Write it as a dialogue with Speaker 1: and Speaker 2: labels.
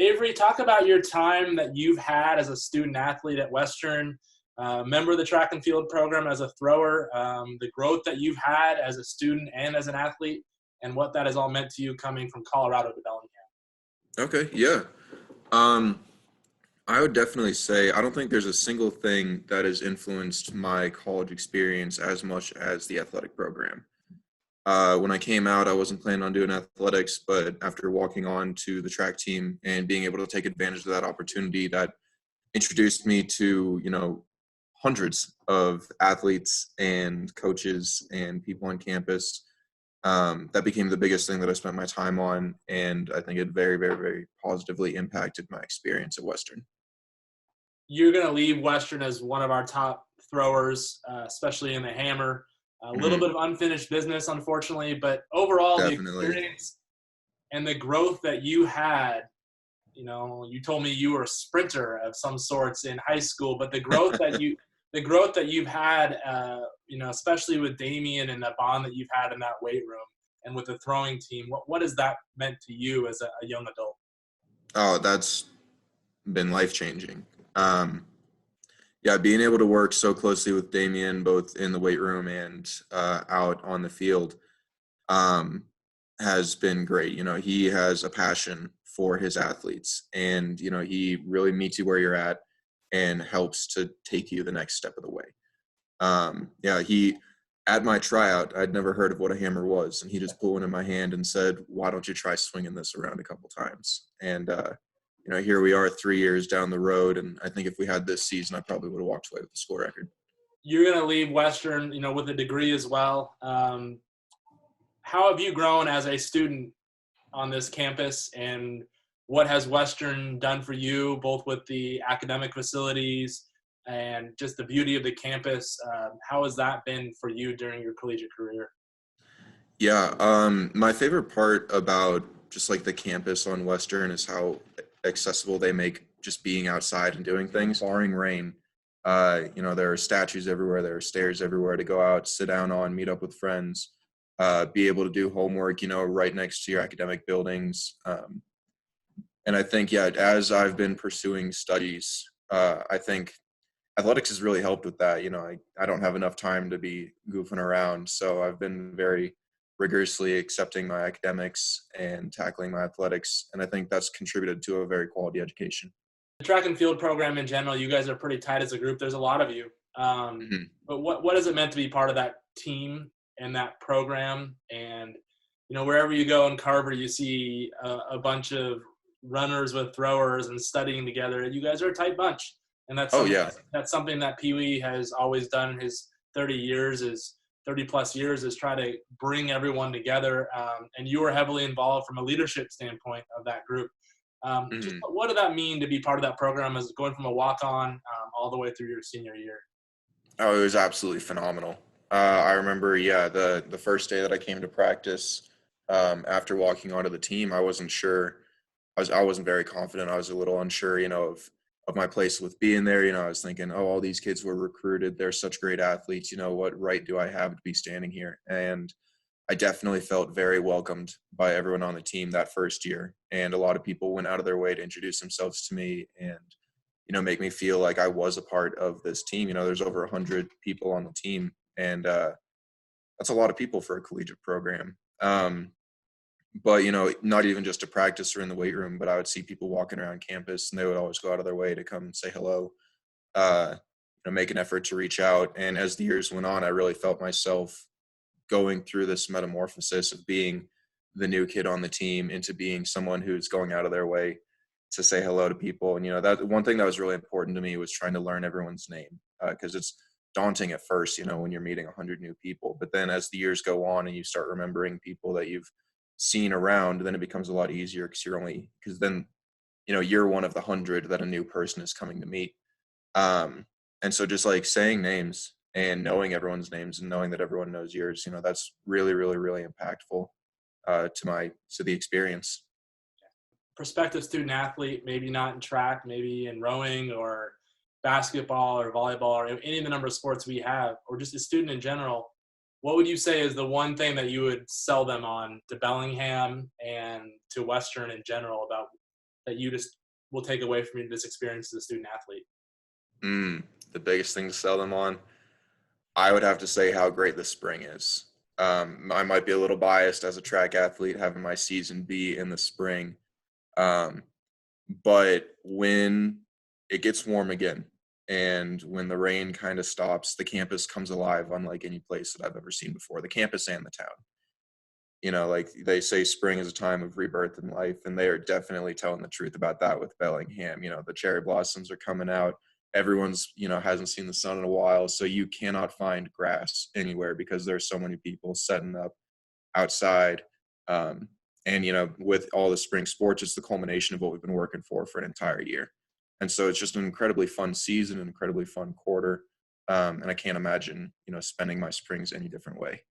Speaker 1: Avery, talk about your time that you've had as a student athlete at Western, member of the track and field program as a thrower, the growth that you've had as a student and as an athlete, and what that has all meant to you coming from Colorado to Bellingham.
Speaker 2: Okay, yeah. Um, I would definitely say I don't think there's a single thing that has influenced my college experience as much as the athletic program. When I came out, I wasn't planning on doing athletics, but after walking on to the track team and being able to take advantage of that opportunity, that introduced me to, hundreds of athletes and coaches and people on campus. That became the biggest thing that I spent my time on, and I think it very, very, very positively impacted my experience at Western.
Speaker 1: You're going to leave Western as one of our top throwers, especially in the hammer. A little bit of unfinished business, unfortunately, but overall
Speaker 2: Definitely.
Speaker 1: the experience and the growth that you had, you told me you were a sprinter of some sorts in high school, but the growth that you've had, especially with Damien and the bond that you've had in that weight room and with the throwing team, what has that meant to you as a young adult?
Speaker 2: Oh, that's been life-changing. Yeah, being able to work so closely with Damien, both in the weight room and out on the field, has been great. He has a passion for his athletes, and, he really meets you where you're at and helps to take you the next step of the way. At my tryout, I'd never heard of what a hammer was, and he just put one in my hand and said, "Why don't you try swinging this around a couple times?" And, here we are 3 years down the road, and I think if we had this season, I probably would have walked away with the school record.
Speaker 1: You're going to leave Western, with a degree as well. How have you grown as a student on this campus, and what has Western done for you, both with the academic facilities and just the beauty of the campus? How has that been for you during your collegiate career?
Speaker 2: Yeah, my favorite part about just like the campus on Western is how accessible they make just being outside and doing things, barring rain. There are statues everywhere, there are stairs everywhere to go out, sit down on, meet up with friends, be able to do homework, right next to your academic buildings. And I think, yeah, as I've been pursuing studies, I think athletics has really helped with that. I don't have enough time to be goofing around, so I've been very rigorously accepting my academics and tackling my athletics, and I think that's contributed to a very quality education.
Speaker 1: The track and field program in general, you guys are pretty tight as a group. There's a lot of you. But what has it meant to be part of that team and that program? And, wherever you go in Carver, you see a bunch of runners with throwers and studying together. You guys are a tight bunch. And that's something that Pee Wee has always done in his 30 plus years is try to bring everyone together. And you were heavily involved from a leadership standpoint of that group. Just what did that mean to be part of that program, as going from a walk-on all the way through your senior year?
Speaker 2: Oh, it was absolutely phenomenal. I remember, the first day that I came to practice, after walking onto the team, I wasn't sure. I wasn't very confident. I was a little unsure, of my place with being there. I was thinking, oh, all these kids were recruited. They're such great athletes. What right do I have to be standing here? And I definitely felt very welcomed by everyone on the team that first year. And a lot of people went out of their way to introduce themselves to me and, make me feel like I was a part of this team. There's over 100 people on the team, and that's a lot of people for a collegiate program. But, not even just to practice or in the weight room, but I would see people walking around campus, and they would always go out of their way to come say hello, make an effort to reach out. And as the years went on, I really felt myself going through this metamorphosis of being the new kid on the team into being someone who's going out of their way to say hello to people. And, that one thing that was really important to me was trying to learn everyone's name, because it's daunting at first, when you're meeting 100 new people. But then as the years go on and you start remembering people that you've seen around, then it becomes a lot easier, because then, you're one of the 100 that a new person is coming to meet. And so just like saying names and knowing everyone's names and knowing that everyone knows yours, that's really, really, really impactful to the experience.
Speaker 1: Prospective student athlete, maybe not in track, maybe in rowing or basketball or volleyball or any of the number of sports we have, or just a student in general, what would you say is the one thing that you would sell them on to Bellingham and to Western in general that you just will take away from this experience as a student athlete?
Speaker 2: The biggest thing to sell them on, I would have to say how great the spring is. I might be a little biased as a track athlete having my season be in the spring. But when it gets warm again and when the rain kind of stops, the campus comes alive unlike any place that I've ever seen before, the campus and the town. Like they say spring is a time of rebirth in life, and they are definitely telling the truth about that with Bellingham. The cherry blossoms are coming out. Everyone's, hasn't seen the sun in a while, so you cannot find grass anywhere because there's so many people setting up outside. And, with all the spring sports, it's the culmination of what we've been working for an entire year. And so it's just an incredibly fun season, an incredibly fun quarter. And I can't imagine, spending my springs any different way.